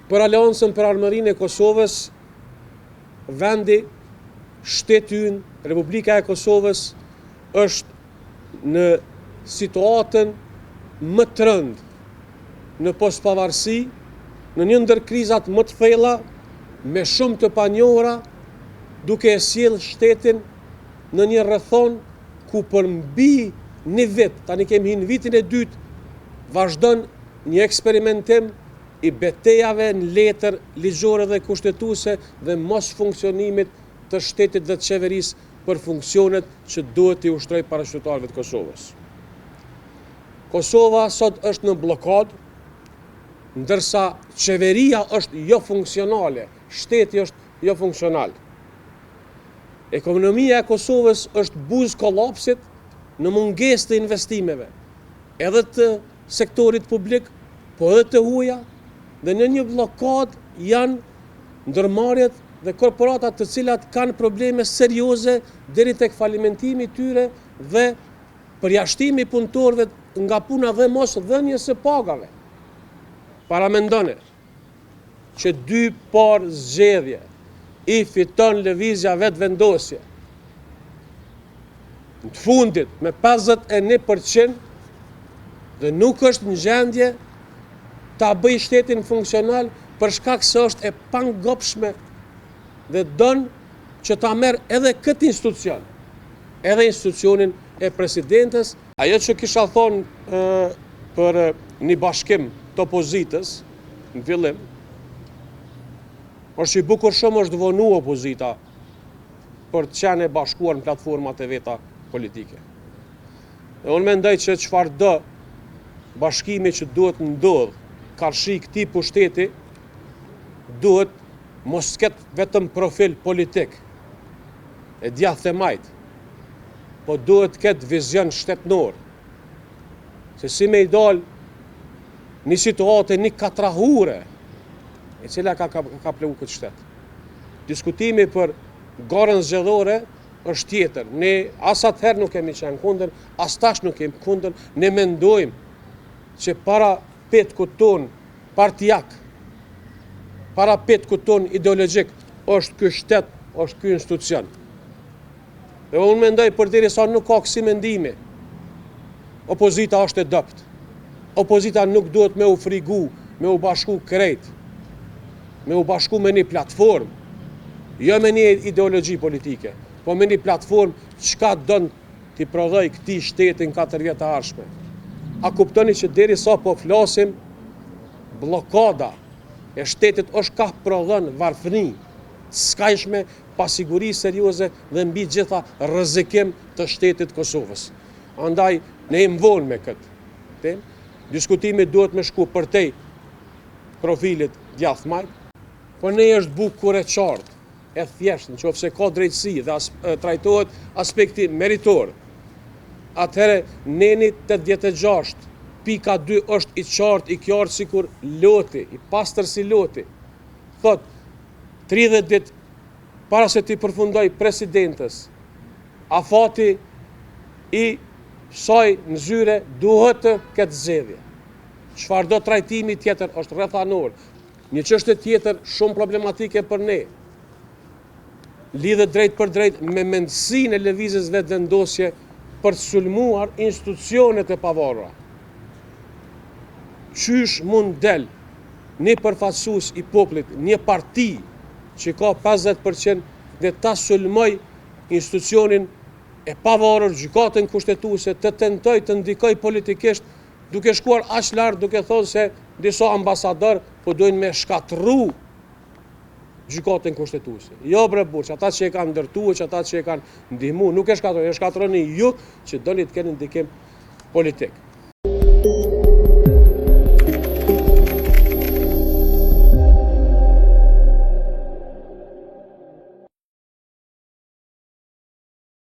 Për Aleancën për Armërinë e Kosovës, vendi, shteti ynë, Republika e Kosovës është në situatën më të rëndë në postpavarësi, në një ndër krizat më të thella, me shumë të panjohura, duke e sjellë shtetin në një rrethon ku përmbi një vit, tani kemi hyrë në vitin e dytë, vazhdon një eksperimentim i betejave në letër ligjore dhe kushtetuese dhe mos funksionimit të shtetit dhe të qeverisë për funksionet që duhet t'i ushtroj parashqyrtarëve të Kosovës. Kosova sot është në blokadë, ndërsa qeveria është jo funksionale, shteti është jo funksional. Ekonomia e Kosovës është buzë kollapsit në mungesë të investimeve, edhe të sektorit publik, po edhe të huaja, dhe në një blokadë janë ndërmarrjet dhe korporatat të cilat kanë probleme serioze deri tek falimentimi i tyre dhe përjashtimi i punëtorëve nga puna dhe mos dhënje së pagave. Paramendoni që 2 parë zgjedhje i fiton lëvizja vetëvendosje. Në të fundit me 51% dhe nuk është në gjendje ta bëj shtetin funksional për shkak se është e pangopshme dhe don që ta merr edhe këtë institucion, edhe institucionin e presidentes. Ajo që kisha thonë për një bashkim të opozitës në fillim, është që i bukur shumë është vonu opozita për të qenë e bashkuar në platformat e veta politike. Dhe unë mendoj që çfarëdo bashkimi që duhet ndodh karshi këtij pushteti duhet mos ketë vetëm profil politik e djathtë themajt, po duhet ketë vizion shtetënor, se si me i dal një situatë një katrahure e cila ka plegu këtë shtet. Diskutimi për garën zgjedhore është tjetër. Ne as atëherë nuk kemi qenë kundër, as tash nuk kemi kundër, ne mendojmë që para petkut ton partijak, para petkut ton ideologjik, është ky shtet, është ky institucion. Dhe unë mendoj përderisa nuk ka kësi mendimi, opozita është e dopt. Opozita nuk duhet me u frigu, me u bashku krejt, me u bashku me një platformë, jo me një ideologji politike, po me një platformë çka don t'i prodhoj këtij shtetin 4 vjet të ardhshme. A kuptoni që derisa po flasim, blokada e shtetit është ka prodhon varfëni, skajshme, pasiguri serioze dhe mbi gjitha rrezikim të shtetit Kosovës. Andaj ne jemi vonë me këtë. Diskutimi duhet me shku përtej profilit djathtë, po ne është bukur e qartë, e thjeshtë, nëse ka drejtësi dhe trajtohet aspekti meritor. Atëherë neni 86.2 është i qartë, i qartë sikur loti, i pastër si loti. Thot 30 ditë para se ti përfundoj presidentës, afati i saj në zyre duhet të ketë zgjedhje. Çfarëdo trajtimi tjetër është rrethanor. Një çështje tjetër shumë problematike për ne, lidhet drejt për drejt me mendësinë e lëvizjes vetëvendosje për të sulmuar institucionet e pavarura. Qysh mund del një përfaqësues i popullit, një parti që ka 50% dhe ta sulmoj institucionin e pavarur, gjykatën kushtetuese, të tentoj të ndikoj politikisht, duke shkuar aq lart, duke thënë se disa ambasador po dojnë me shkatërru gjykatën kushtetuese. Jo bre burç, ata që e kanë ndërtuar, që ata që e kanë ndihmuar, nuk e shkatërroni, e shkatërroni ju që doni të keni ndikim politik.